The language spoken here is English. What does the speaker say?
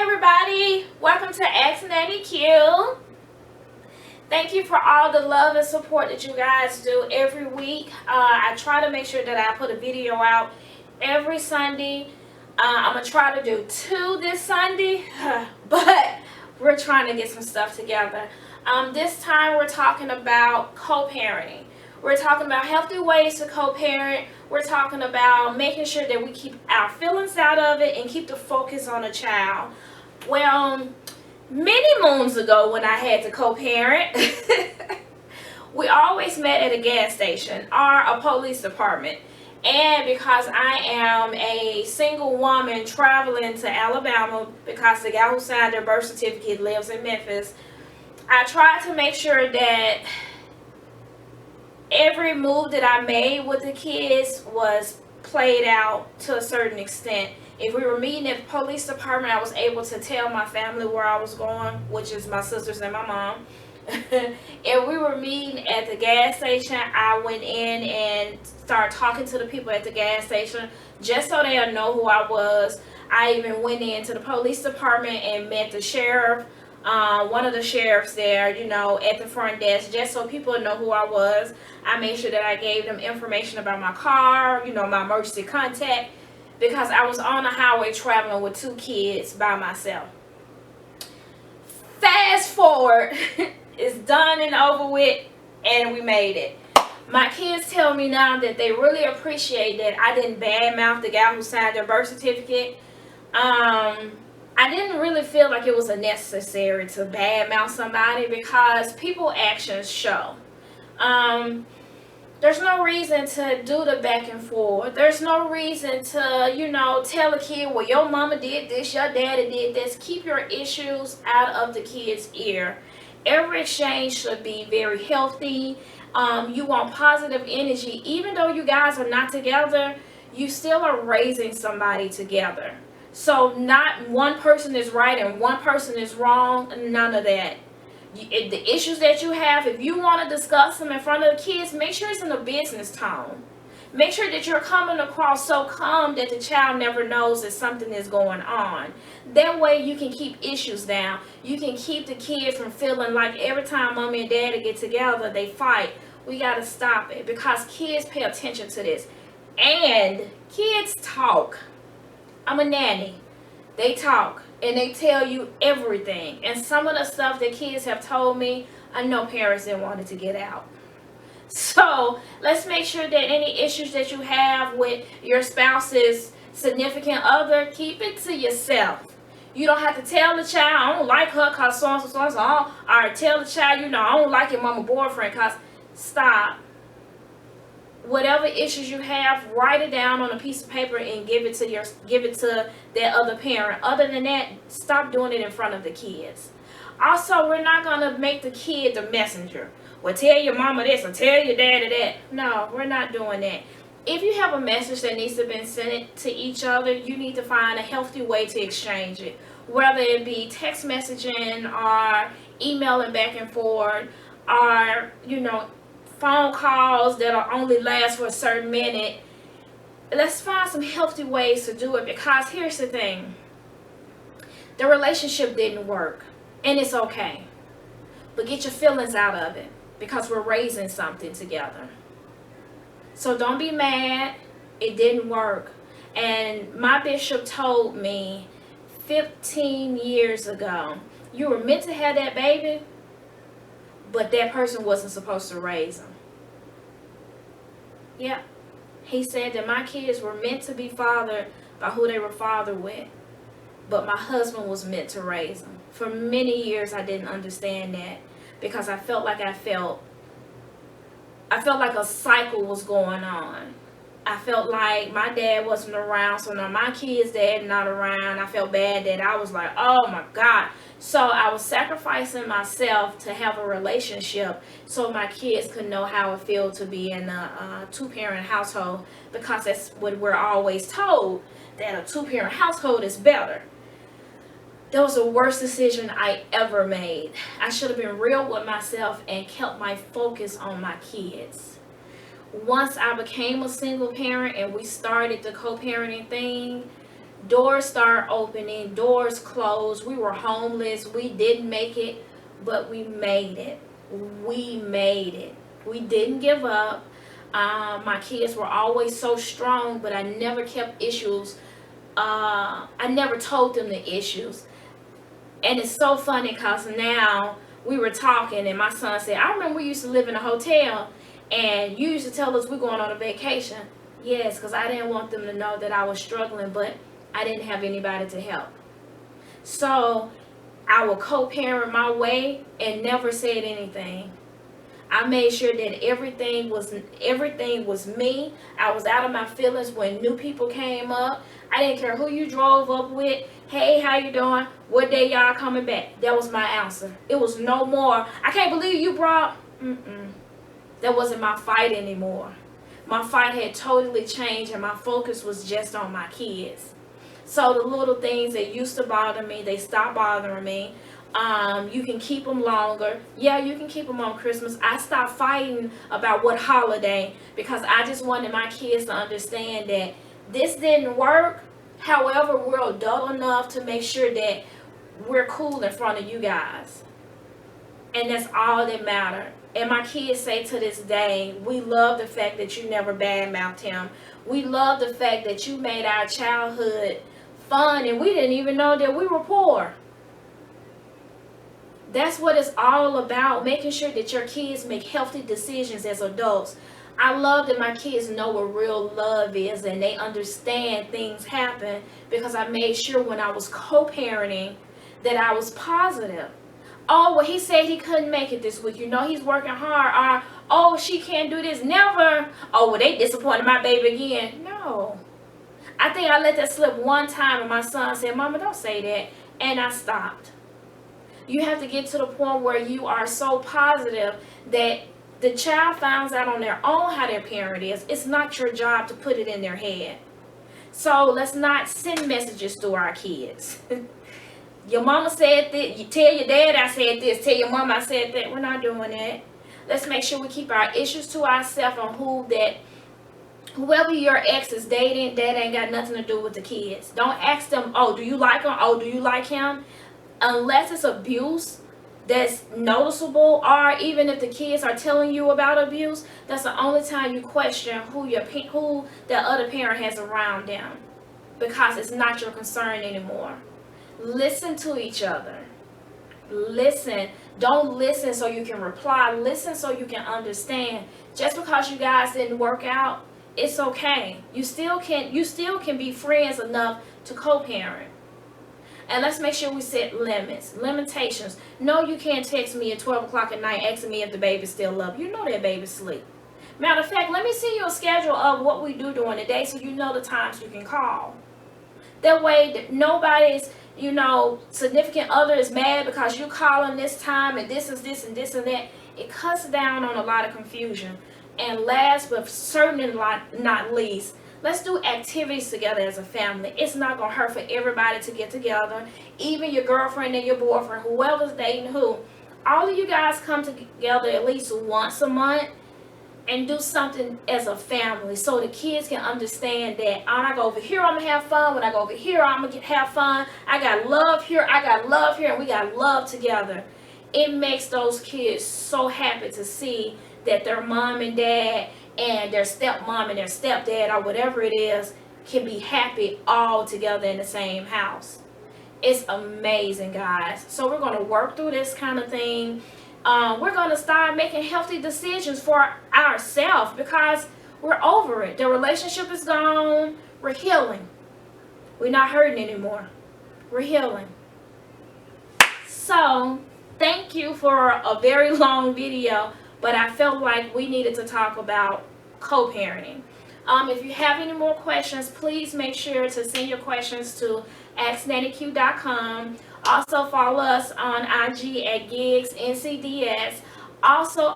everybody, welcome to Ask Nanny Q. Thank you for all the love and support that you guys do every week. I try to make sure that I put a video out every Sunday. I'm going to try to do 2 this Sunday, but we're trying to get some stuff together. This time we're talking about co-parenting. We're talking about healthy ways to co-parent. We're talking about making sure that we keep our feelings out of it and keep the focus on the child. Well, many moons ago when I had to co-parent, we always met at a gas station or a police department. And because I am a single woman traveling to Alabama because the guy who signed their birth certificate lives in Memphis, I tried to make sure that every move that I made with the kids was played out to a certain extent. If we were meeting at the police department, I was able to tell my family where I was going, which is my sisters and my mom. If we were meeting at the gas station, I went in and started talking to the people at the gas station just so they'll know who I was. I even went into the police department and met the sheriff, one of the sheriffs there, at the front desk, just so people know who I was. I made sure that I gave them information about my car, my emergency contact, because I was on the highway traveling with 2 kids by myself. Fast forward, it's done and over with, and we made it. My kids tell me now that they really appreciate that I didn't badmouth the guy who signed their birth certificate. I didn't really feel like it was necessary to badmouth somebody because people's actions show. There's no reason to do the back and forth. There's no reason to, tell a kid, well, your mama did this, your daddy did this. Keep your issues out of the kid's ear. Every exchange should be very healthy. You want positive energy. Even though you guys are not together, you still are raising somebody together. So not one person is right and one person is wrong. None of that. The issues that you have, if you want to discuss them in front of the kids, make sure it's in a business tone. Make sure that you're coming across so calm that the child never knows that something is going on. That way you can keep issues down. You can keep the kid from feeling like every time mommy and daddy get together, they fight. We got to stop it because kids pay attention to this. And kids talk. I'm a nanny. They talk. And they tell you everything. And some of the stuff that kids have told me, I know parents didn't want it to get out. So let's make sure that any issues that you have with your spouse's significant other, keep it to yourself. You don't have to tell the child, I don't like her because so-and-so, so-and-so. Or tell the child, I don't like your mama boyfriend because stop. Whatever issues you have, write it down on a piece of paper and give it to that other parent. Other than that, stop doing it in front of the kids. Also, we're not gonna make the kid the messenger. Well, tell your mama this or tell your daddy that. No, we're not doing that. If you have a message that needs to be sent to each other, you need to find a healthy way to exchange it. Whether it be text messaging or emailing back and forth or, phone calls that'll only last for a certain minute. Let's find some healthy ways to do it because here's the thing. The relationship didn't work and it's okay. But get your feelings out of it because we're raising something together. So don't be mad. It didn't work. And my bishop told me 15 years ago, you were meant to have that baby, but that person wasn't supposed to raise them. Yeah. He said that my kids were meant to be fathered by who they were fathered with, but my husband was meant to raise them. For many years I didn't understand that because I felt like a cycle was going on. I felt like my dad wasn't around, so now my kids' dad not around. I felt bad that I was like, oh my God. So I was sacrificing myself to have a relationship so my kids could know how it feels to be in a 2-parent household because that's what we're always told, that a 2-parent household is better. That was the worst decision I ever made. I should have been real with myself and kept my focus on my kids. Once I became a single parent and we started the co-parenting thing, Doors started opening, doors closed. We were homeless. We didn't make it, but we made it. We made it. We didn't give up. My kids were always so strong, but I never kept issues. I never told them the issues. And it's so funny because now we were talking, and my son said, I remember we used to live in a hotel, and you used to tell us we're going on a vacation. Yes, because I didn't want them to know that I was struggling, but I didn't have anybody to help. So I would co-parent my way and never said anything. I made sure that everything was me. I was out of my feelings when new people came up. I didn't care who you drove up with. Hey, how you doing? What day y'all coming back? That was my answer. It was no more. I can't believe you brought. That wasn't my fight anymore. My fight had totally changed, and my focus was just on my kids. So the little things that used to bother me, they stopped bothering me. You can keep them longer. Yeah, you can keep them on Christmas. I stopped fighting about what holiday because I just wanted my kids to understand that this didn't work. However, we're adult enough to make sure that we're cool in front of you guys. And that's all that mattered. And my kids say to this day, we love the fact that you never badmouthed him. We love the fact that you made our childhood fun and we didn't even know that we were poor. That's what it's all about, making sure that your kids make healthy decisions as adults. I love that my kids know what real love is and they understand things happen because I made sure when I was co-parenting that I was positive. Oh, well, he said he couldn't make it this week. You know, he's working hard. Or, oh, she can't do this. Never. Oh, well, they disappointed my baby again. No. I think I let that slip one time and my son said, Mama, don't say that. And I stopped. You have to get to the point where you are so positive that the child finds out on their own how their parent is. It's not your job to put it in their head. So let's not send messages to our kids. Your mama said this. You tell your dad I said this. Tell your mama I said that. We're not doing that. Let's make sure we keep our issues to ourselves on whoever your ex is dating, that ain't got nothing to do with the kids. Don't ask them, oh, do you like him? Oh, do you like him? Unless it's abuse that's noticeable, or even if the kids are telling you about abuse, that's the only time you question who the other parent has around them, because it's not your concern anymore. Listen to each other. Listen. Don't listen so you can reply. Listen so you can understand. Just because you guys didn't work out, it's okay. You still can be friends enough to co-parent. And let's make sure we set limitations. No, you can't text me at 12 o'clock at night asking me if the baby's still up. You know that baby's asleep. Matter of fact, let me see you a schedule of what we do during the day so you know the times you can call. That way, nobody's, significant other is mad because you calling this time and this is this and this and that. It cuts down on a lot of confusion. And last but certainly not least, let's do activities together as a family. It's not going to hurt for everybody to get together. Even your girlfriend and your boyfriend, whoever's dating who. All of you guys come together at least once a month and do something as a family so the kids can understand that when I go over here, I'm going to have fun. When I go over here, I'm going to have fun. I got love here. I got love here. And we got love together. It makes those kids so happy to see that their mom and dad and their stepmom and their stepdad or whatever it is can be happy all together in the same house. It's amazing, guys. So we're going to work through this kind of thing. We're going to start making healthy decisions for ourselves because we're over it. The relationship is gone. We're healing. We're not hurting anymore. We're healing. So thank you for a very long video, but I felt like we needed to talk about co-parenting. If you have any more questions, please make sure to send your questions to asknannyq.com. Also follow us on IG at GigsNCDS. Also